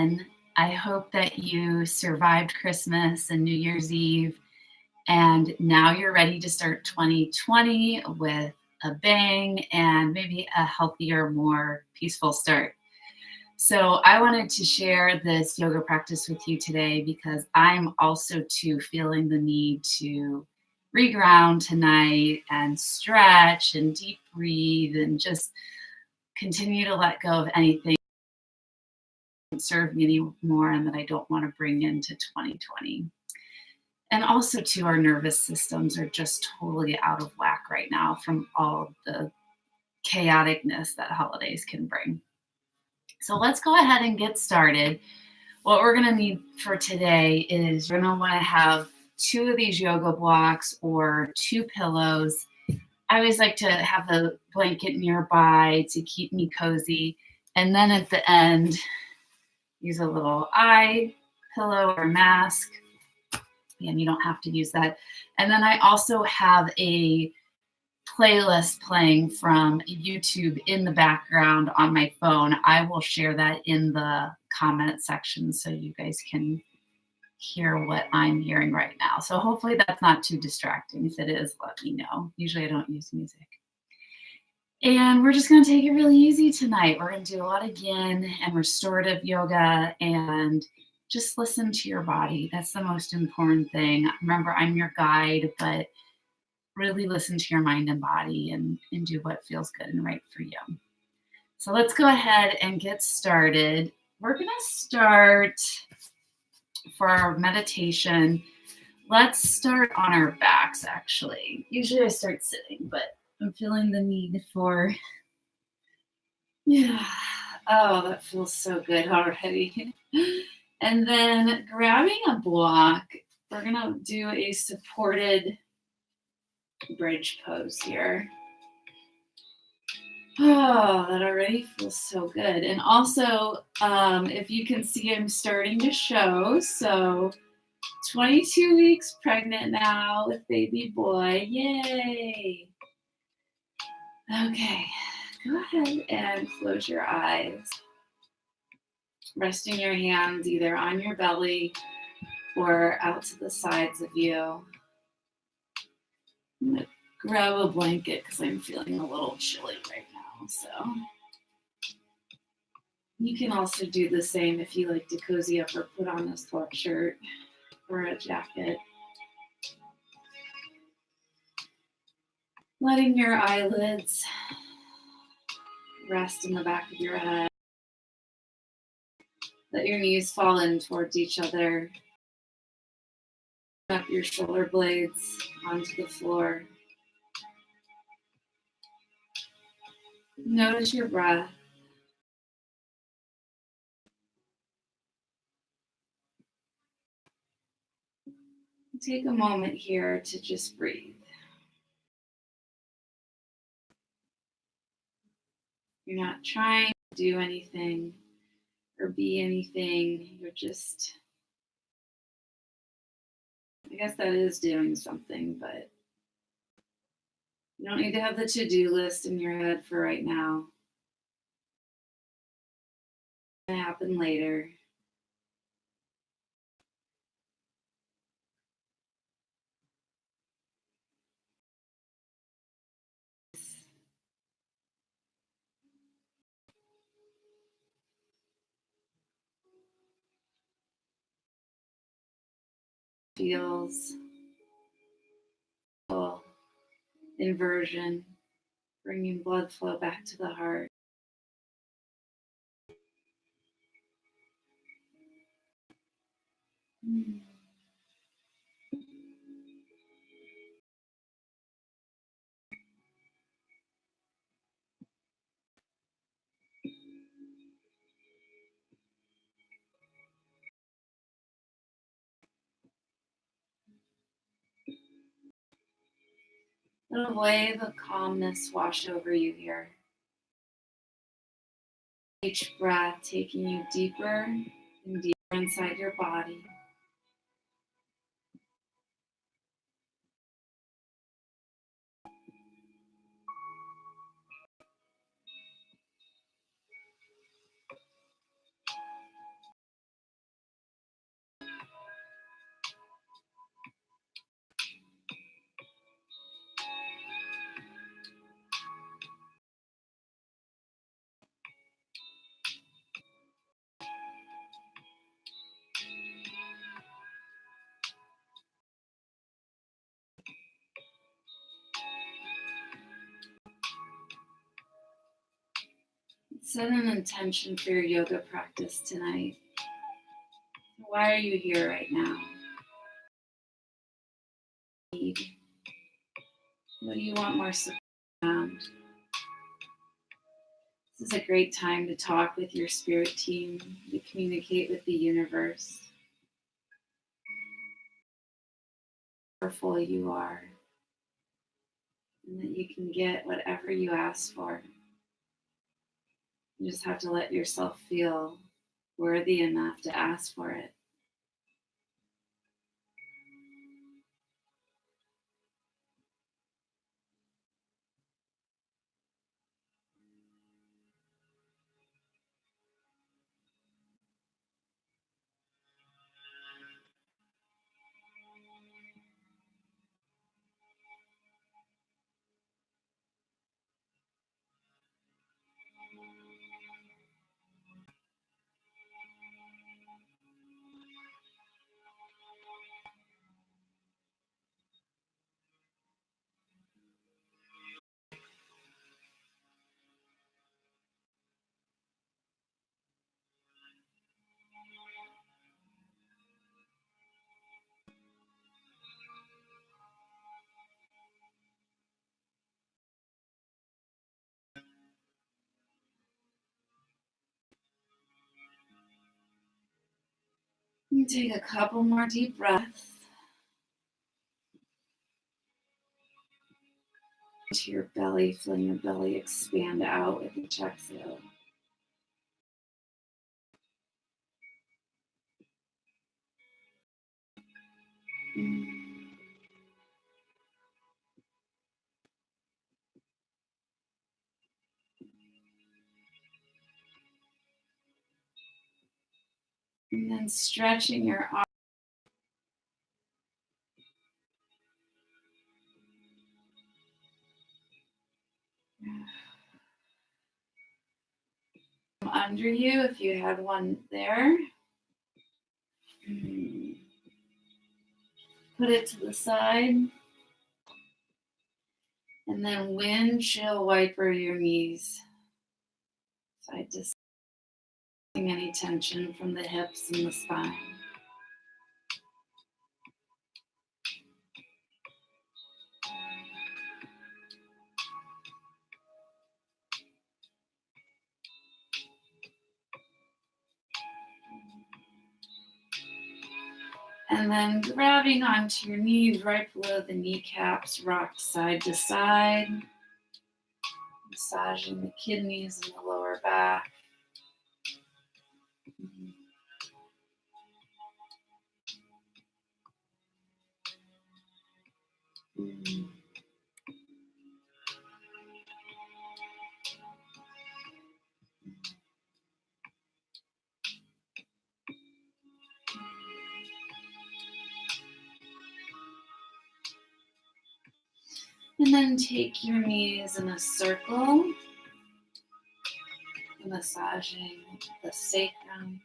again. I hope that you survived Christmas and New Year's Eve, and now you're ready to start 2020 with a bang and maybe a healthier, more peaceful start. So I wanted to share this yoga practice with you today because I'm also too feeling the need to reground tonight and stretch and deep breathe and just continue to let go of anything that doesn't serve me anymore and that I don't want to bring into 2020. And also too, our nervous systems are just totally out of whack right now from all the chaoticness that holidays can bring. So let's go ahead and get started. What we're going to need for today is you're going to want to have 2 of these yoga blocks or 2 pillows. I always like to have a blanket nearby to keep me cozy. And then at the end, use a little eye pillow or mask. And you don't have to use that. And then I also have a playlist playing from YouTube in the background on my phone. I will share that in the comment section so you guys can hear what I'm hearing right now. So hopefully that's not too distracting. If it is, let me know. Usually I don't use music. And we're just going to take it really easy tonight. We're going to do a lot of yin and restorative yoga and just listen to your body. That's the most important thing. Remember, I'm your guide, but really listen to your mind and body and do what feels good and right for you. So let's go ahead and get started. We're going to start for our meditation. Let's start on our backs, actually. Usually I start sitting, but I'm feeling the need for, oh, that feels so good already. And then grabbing a block, we're going to do a supported bridge pose here. Oh, that already feels so good. And also, if you can see, I'm starting to show. So 22 weeks pregnant now with baby boy. Yay. Okay, go ahead and close your eyes. Resting your hands either on your belly or out to the sides of you. I'm going to grab a blanket because I'm feeling a little chilly right now. So you can also do the same if you like to cozy up or put on a sweatshirt or a jacket. Letting your eyelids rest in the back of your head. Let your knees fall in towards each other. Up your shoulder blades onto the floor. Notice your breath. Take a moment here to just breathe. You're not trying to do anything or be anything. You're just, I guess that is doing something, but you don't need to have the to-do list in your head for right now. It's going to happen later. Feels inversion, bringing blood flow back to the heart. Let a wave of calmness wash over you here. Each breath taking you deeper and deeper inside your body. Set an intention for your yoga practice tonight. Why are you here right now? What do you want more support around? This is a great time to talk with your spirit team, to communicate with the universe. How powerful you are, and that you can get whatever you ask for. You just have to let yourself feel worthy enough to ask for it. You take a couple more deep breaths into your belly, feeling your belly expand out with each exhale. And then stretching your arms under you if you had one there. Put it to the side. And then windshield wiper your knees. Side to side. Any tension from the hips and the spine. And then grabbing onto your knees right below the kneecaps, rock side to side. Massaging the kidneys and the lower back. And then take your knees in a circle, massaging the sacrum.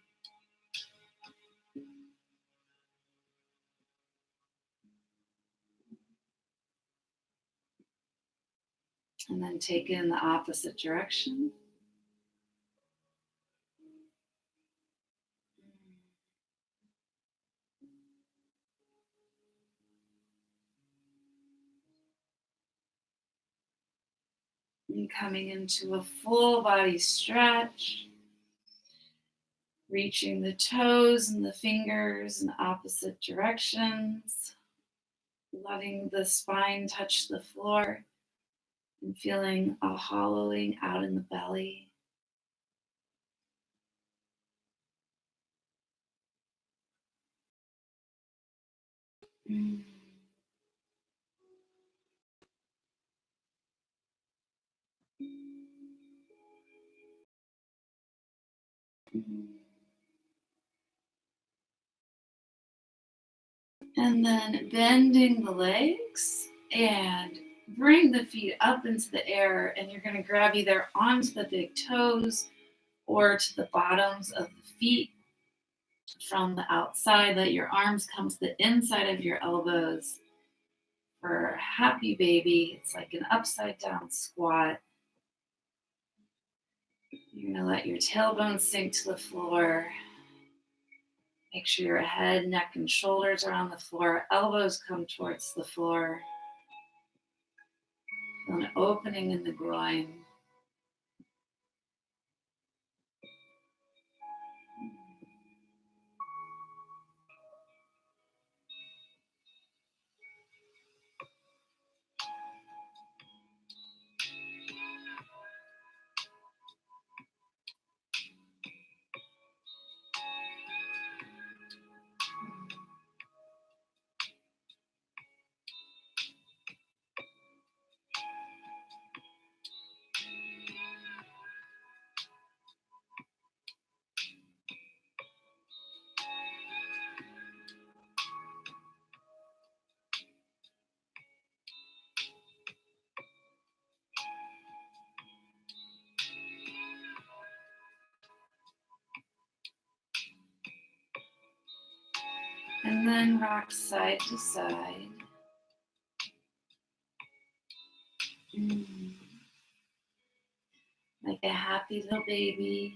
And then take it in the opposite direction. And coming into a full body stretch. Reaching the toes and the fingers in opposite directions. Letting the spine touch the floor. And feeling a hollowing out in the belly. And then bending the legs and bring the feet up into the air, and you're going to grab either onto the big toes or to the bottoms of the feet from the outside. Let your arms come to the inside of your elbows for happy baby. It's like an upside down squat. You're going to let your tailbone sink to the floor. Make sure your head, neck, and shoulders are on the floor. Elbows come towards the floor. Feel an opening in the groin. And then rock side to side. Like a happy little baby.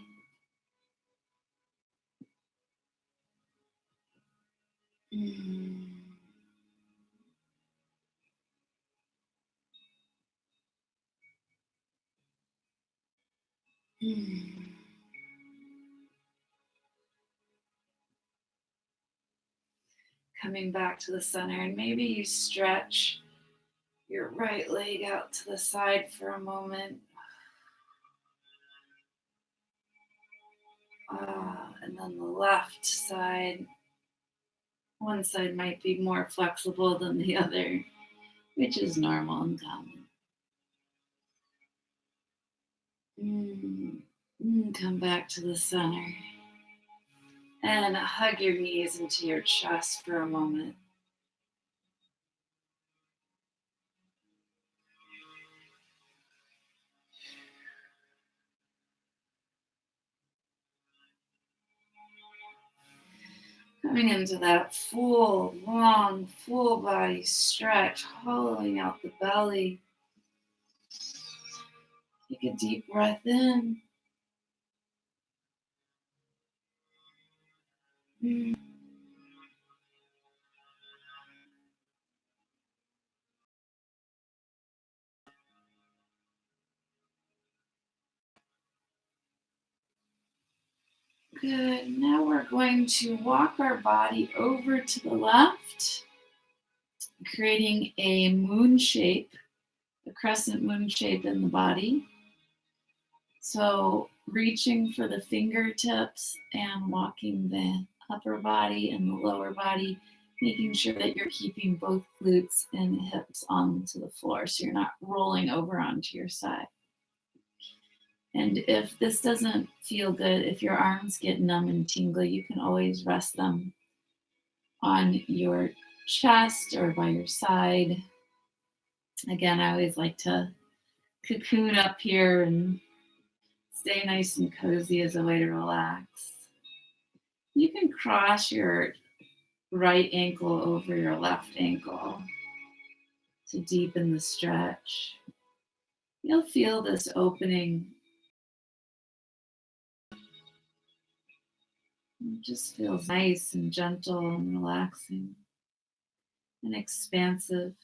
Coming back to the center, and maybe you stretch your right leg out to the side for a moment. And then the left side. One side might be more flexible than the other, which is normal and common. Come back to the center. And hug your knees into your chest for a moment. Coming into that full, long, full body stretch, hollowing out the belly. Take a deep breath in. Good. Now we're going to walk our body over to the left, creating a moon shape, a crescent moon shape in the body. So reaching for the fingertips and walking the upper body and the lower body, making sure that you're keeping both glutes and hips onto the floor so you're not rolling over onto your side. And if this doesn't feel good, if your arms get numb and tingly, you can always rest them on your chest or by your side. Again, I always like to cocoon up here and stay nice and cozy as a way to relax. You can cross your right ankle over your left ankle to deepen the stretch. You'll feel this opening. It just feels nice and gentle and relaxing and expansive.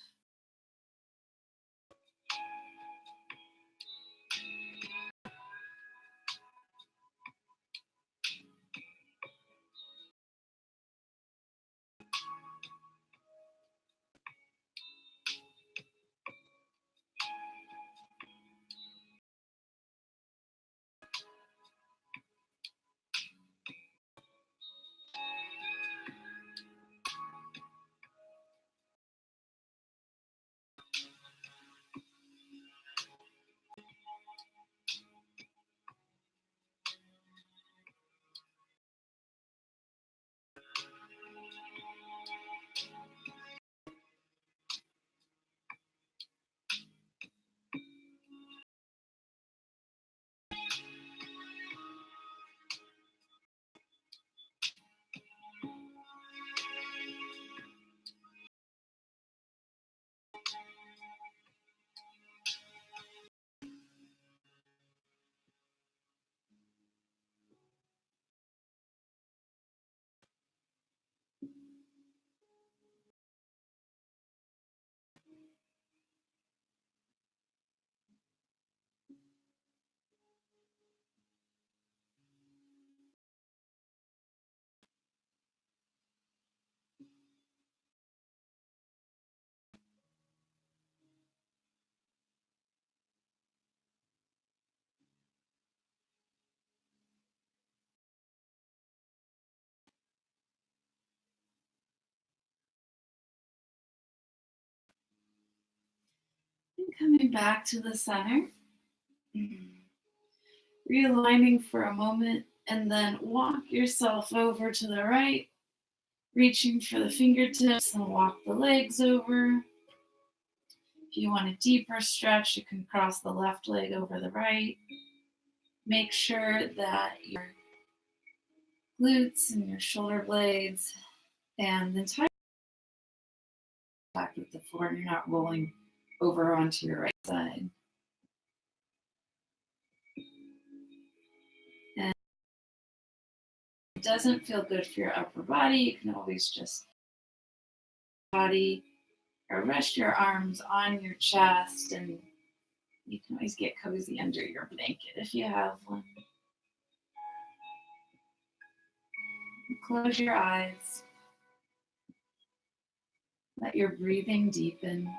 Coming back to the center. Realigning for a moment, and then walk yourself over to the right, reaching for the fingertips and walk the legs over. If you want a deeper stretch, you can cross the left leg over the right. Make sure that your glutes and your shoulder blades and the entire back with the floor, and you're not rolling over onto your right side. And if it doesn't feel good for your upper body, you can always just body or rest your arms on your chest, and you can always get cozy under your blanket if you have one. Close your eyes. Let your breathing deepen.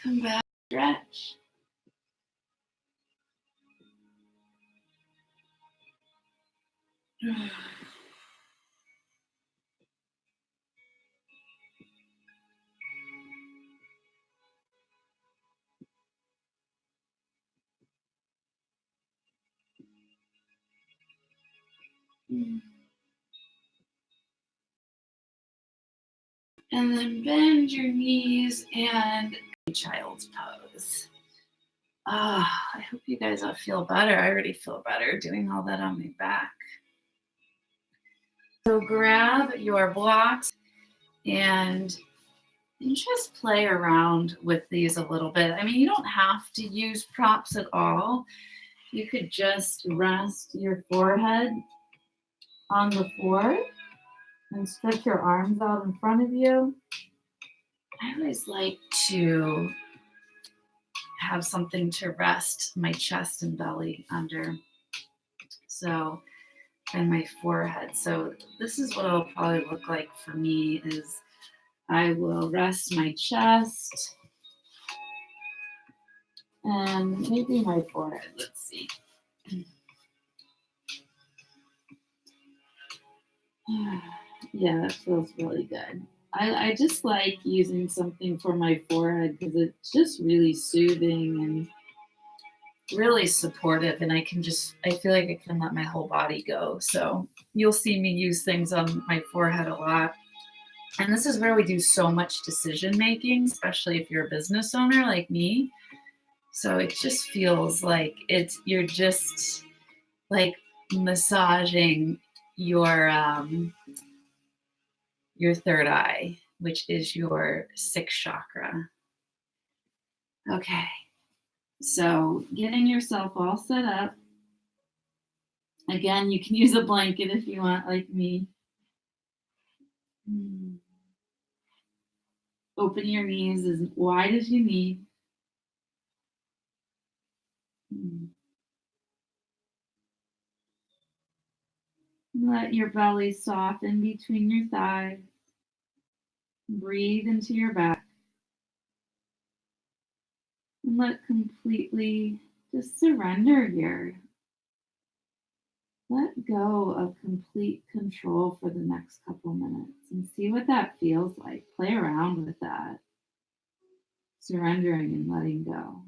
Come back, stretch. And then bend your knees and child's pose. I hope you guys all feel better. I already feel better doing all that on my back. So grab your blocks and just play around with these a little bit. I mean, you don't have to use props at all. You could just rest your forehead on the floor and stretch your arms out in front of you. I always like to have something to rest my chest and belly under. So, and my forehead. So this is what it'll probably look like for me is I will rest my chest and maybe my forehead. Let's see. Yeah, that feels really good. I just like using something for my forehead because it's just really soothing and really supportive, and I feel like I can let my whole body go. So you'll see me use things on my forehead a lot. And this is where we do so much decision making, especially if you're a business owner like me. So it just feels like you're just like massaging your third eye, which is your sixth chakra. Okay. So getting yourself all set up. Again, you can use a blanket if you want, like me. Open your knees as wide as you need. Let your belly soften between your thighs. Breathe into your back. And let completely just surrender here. Let go of complete control for the next couple minutes and see what that feels like. Play around with that. Surrendering and letting go.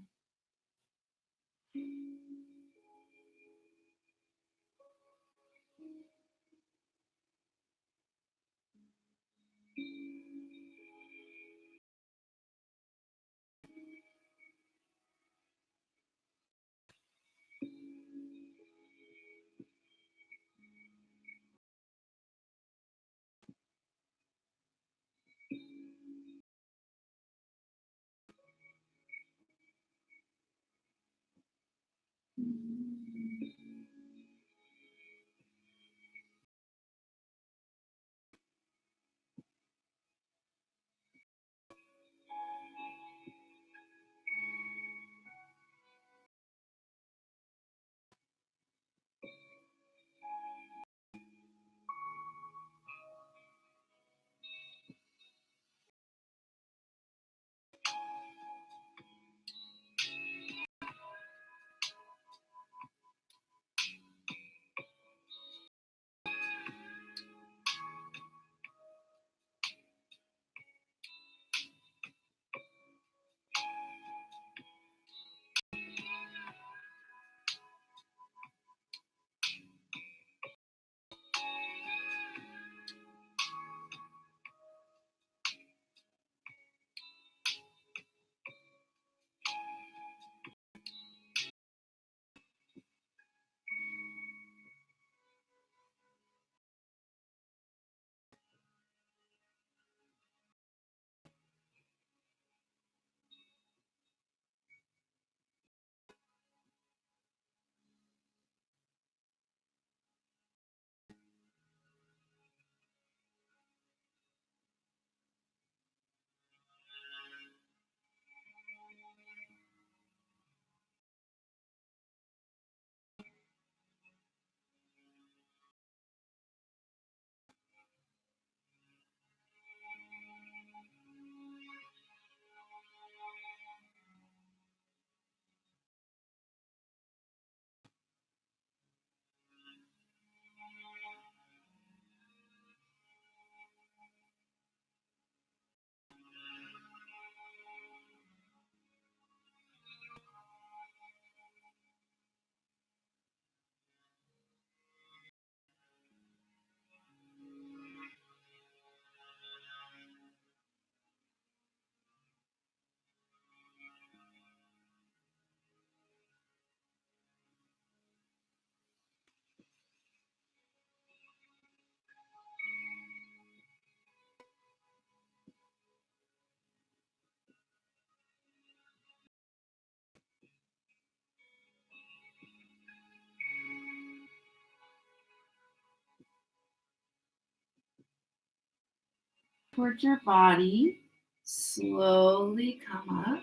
Towards your body. Slowly come up.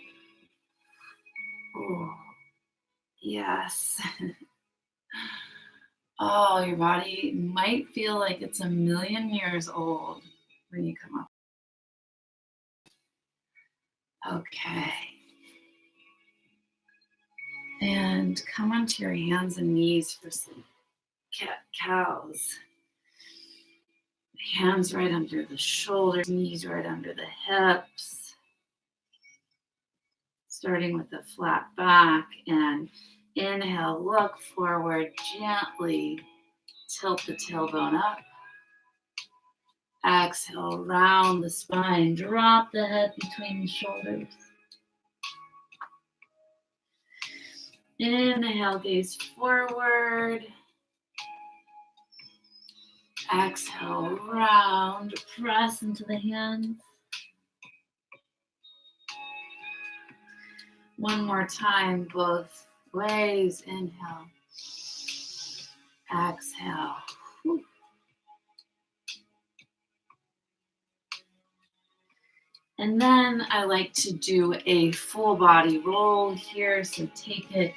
Oh, yes. Oh, your body might feel like it's a million years old when you come up. Okay. And come onto your hands and knees for some cat cows. Hands right under the shoulders, knees right under the hips. Starting with a flat back and Inhale, look forward, gently tilt the tailbone up. Exhale, round the spine, drop the head between the shoulders. Inhale, gaze forward. Exhale, round, press into the hands. One more time, both ways. Inhale. Exhale. Whew. And then I like to do a full body roll here. So take it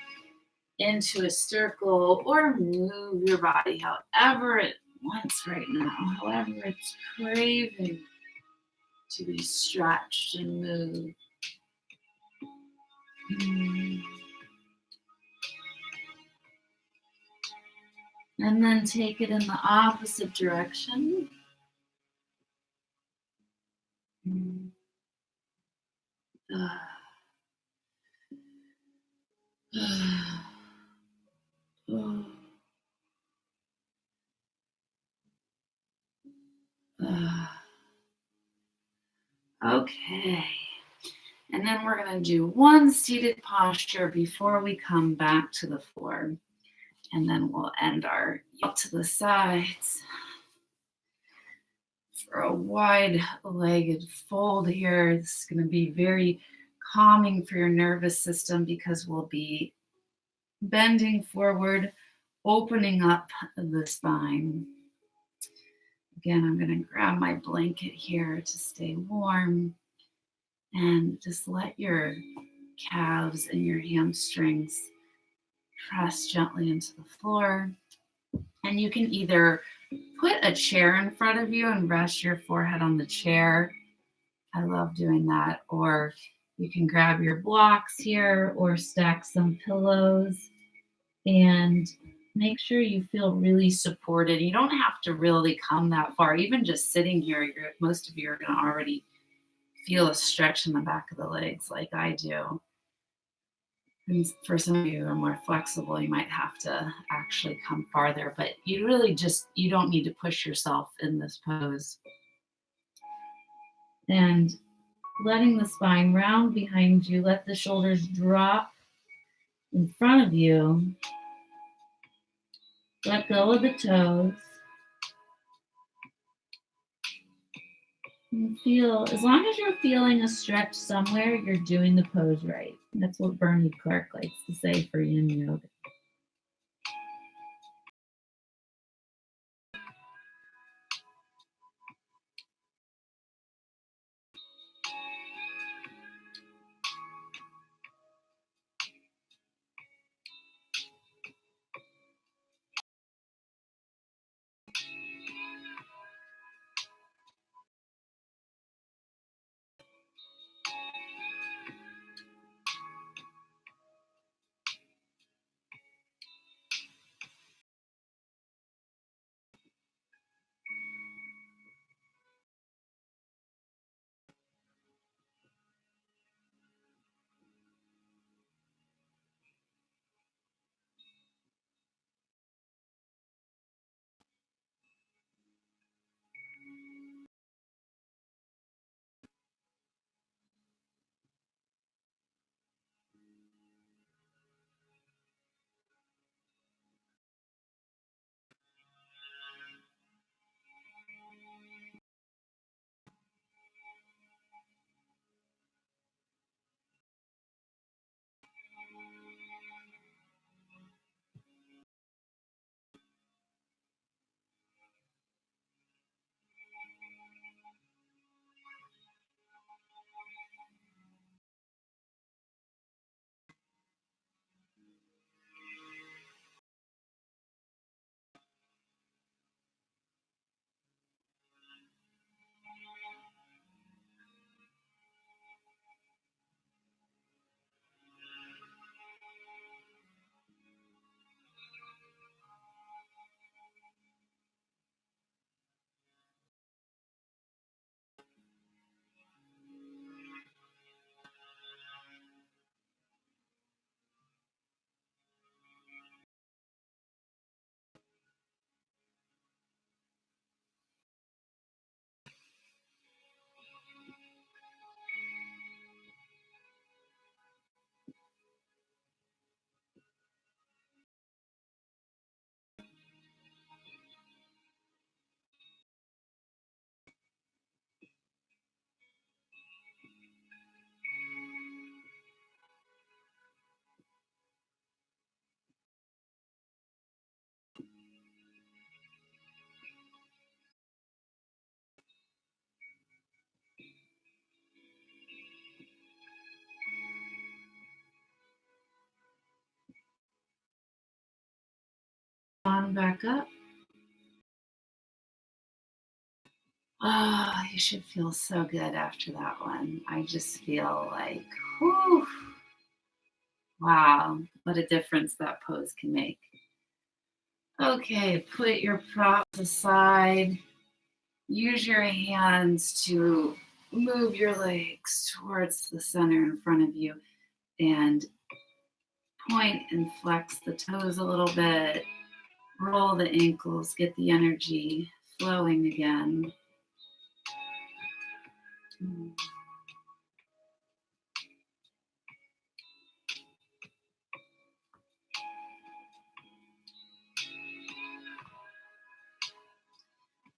into a circle or move your body however it wants right now, however it's craving to be stretched and moved. And then take it in the opposite direction. Okay. And then we're going to do one seated posture before we come back to the floor. And then we'll end our up to the sides for a wide-legged fold here. This is going to be very calming for your nervous system because we'll be bending forward, opening up the spine. Again, I'm going to grab my blanket here to stay warm and just let your calves and your hamstrings press gently into the floor. And you can either put a chair in front of you and rest your forehead on the chair. I love doing that. Or you can grab your blocks here or stack some pillows and make sure you feel really supported. You don't have to really come that far. Even just sitting here, most of you are going to already feel a stretch in the back of the legs like I do. And for some of you who are more flexible, you might have to actually come farther, but you really you don't need to push yourself in this pose. And letting the spine round behind you, let the shoulders drop in front of you. Let go of the toes. And feel, as long as you're feeling a stretch somewhere, you're doing the pose right. That's what Bernie Clark likes to say for yin yoga. Come back up. Oh, you should feel so good after that one. I just feel like, whew, wow, what a difference that pose can make. Okay, put your props aside. Use your hands to move your legs towards the center in front of you and point and flex the toes a little bit. Roll the ankles, get the energy flowing again.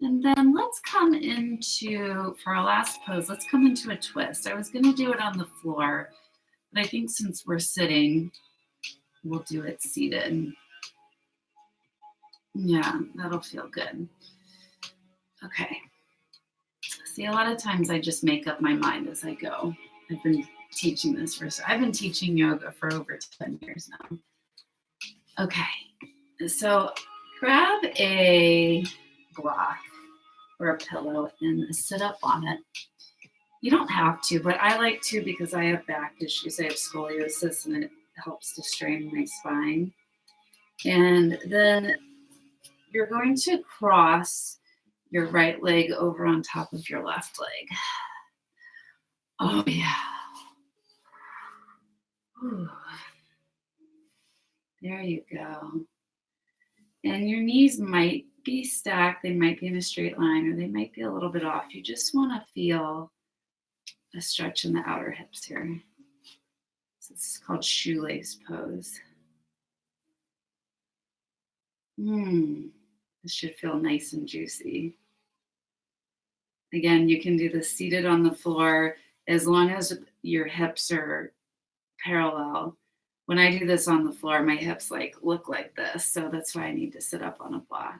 And then let's come into, for our last pose, let's come into a twist. I was going to do it on the floor, but I think since we're sitting, we'll do it seated. Yeah, that'll feel good. Okay. See, a lot of times I just make up my mind as I go. I've been teaching yoga for over 10 years now. Okay, so grab a block or a pillow and sit up on it. You don't have to, but I like to because I have back issues. I have scoliosis and it helps to strain my spine. And then you're going to cross your right leg over on top of your left leg. Oh, yeah. Ooh. There you go. And your knees might be stacked. They might be in a straight line or they might be a little bit off. You just want to feel a stretch in the outer hips here. So this is called shoelace pose. This should feel nice and juicy. Again, you can do this seated on the floor as long as your hips are parallel. When I do this on the floor, my hips look like this. So that's why I need to sit up on a block.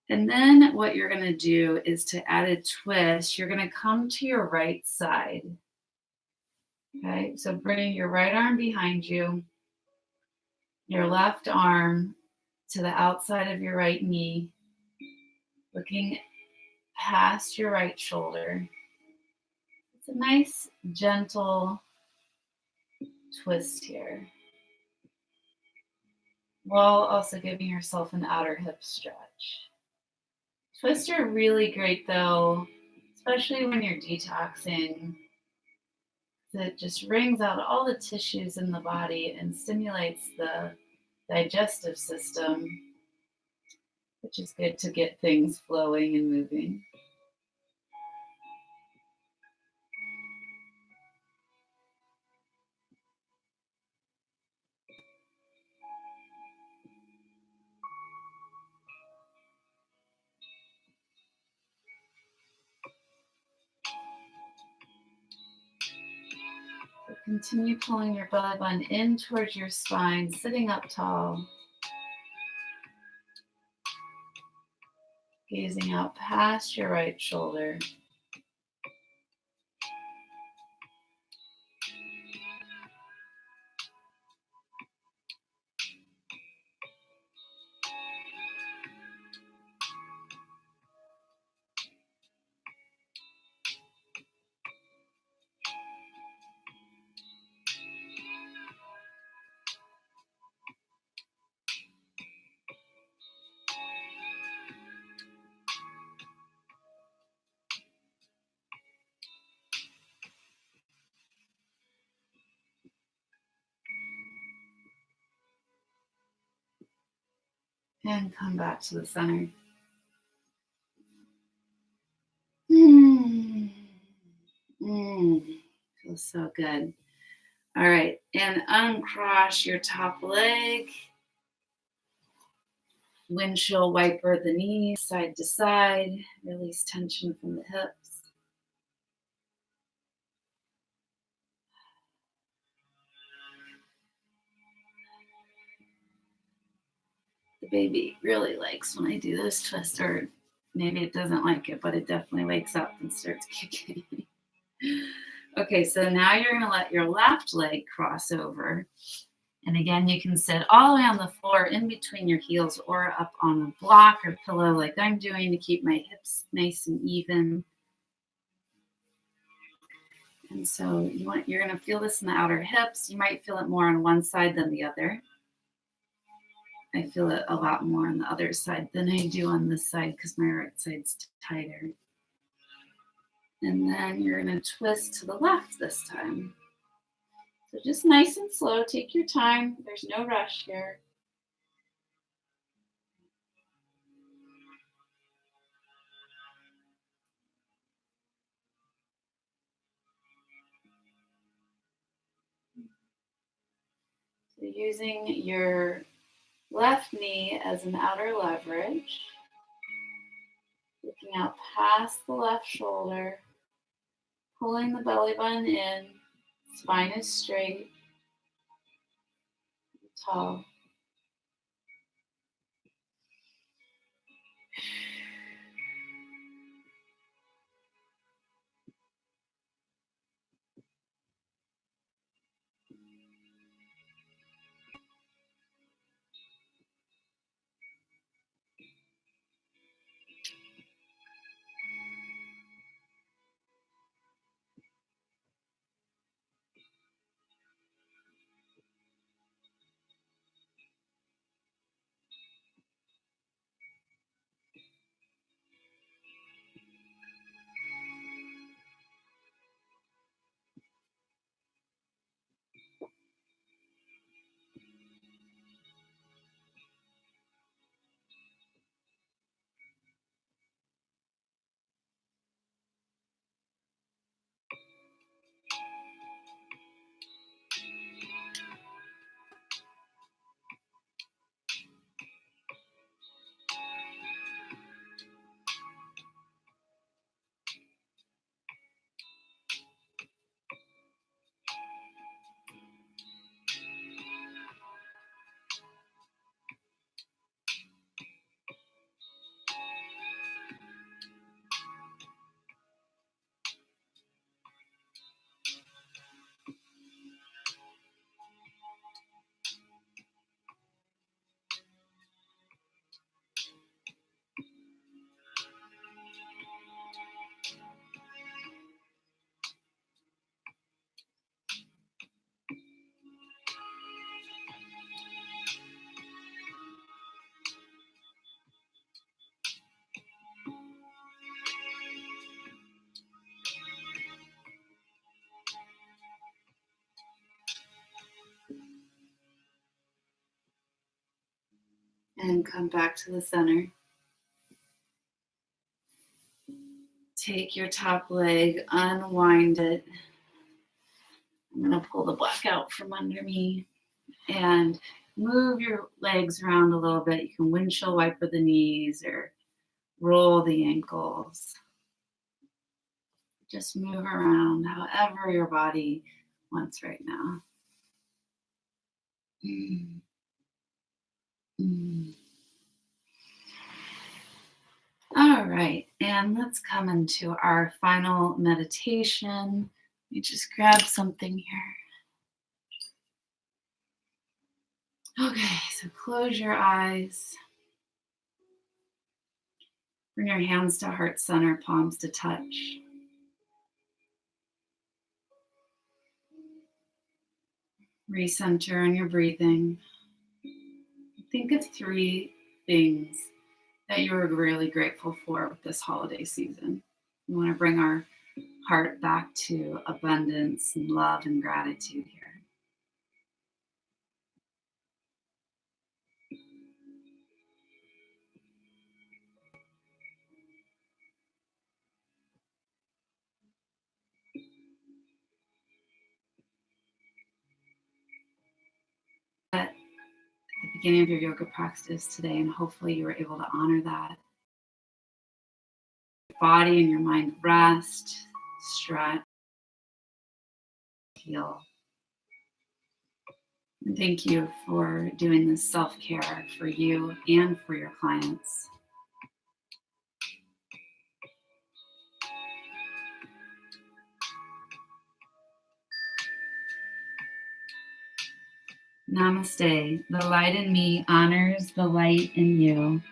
And then what you're going to do is to add a twist. You're going to come to your right side. Okay, so bring your right arm behind you, your left arm to the outside of your right knee, looking past your right shoulder. It's a nice, gentle twist here, while also giving yourself an outer hip stretch. Twists are really great though, especially when you're detoxing. It just wrings out all the tissues in the body and stimulates the digestive system, which is good to get things flowing and moving. So continue pulling your belly button in towards your spine, sitting up tall. Gazing out past your right shoulder. And come back to the center. Feels so good. All right, and uncross your top leg. Windshield wiper the knees side to side. Release tension from the hips. The baby really likes when I do this twist, or maybe it doesn't like it, but it definitely wakes up and starts kicking. Okay, so now you're going to let your left leg cross over And again, you can sit all the way on the floor in between your heels or up on a block or pillow like I'm doing to keep my hips nice and even. And so you're going to feel this in the outer hips. You might feel it more on one side than the other. I feel it a lot more on the other side than I do on this side because my right side's tighter. And then you're going to twist to the left this time. So just nice and slow. Take your time. There's no rush here. So using your left knee as an outer leverage, looking out past the left shoulder, pulling the belly button in, spine is straight, tall. And come back to the center. Take your top leg, unwind it. I'm going to pull the block out from under me and move your legs around a little bit. You can windshield wiper the knees or roll the ankles. Just move around however your body wants right now. Mm. Mm. All right, and let's come into our final meditation. Let me just grab something here. Okay, so close your eyes. Bring your hands to heart center, palms to touch. Recenter on your breathing. Think of 3 things that you're really grateful for with this holiday season. We want to bring our heart back to abundance and love and gratitude here. At the beginning of your yoga practice today, and hopefully you were able to honor that. Your body and your mind rest, stretch, heal. And thank you for doing this self-care for you and for your clients. Namaste. The light in me honors the light in you.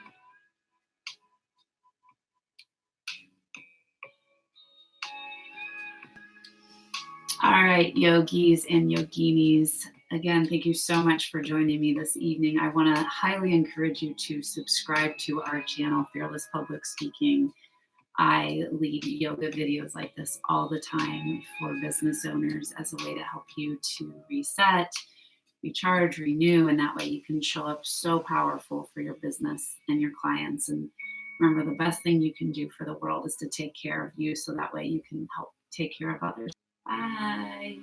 All right, yogis and yoginis. Again, thank you so much for joining me this evening. I want to highly encourage you to subscribe to our channel, Fearless Public Speaking. I lead yoga videos like this all the time for business owners as a way to help you to reset, recharge, renew, and that way you can show up so powerful for your business and your clients. And remember, the best thing you can do for the world is to take care of you so that way you can help take care of others. Bye.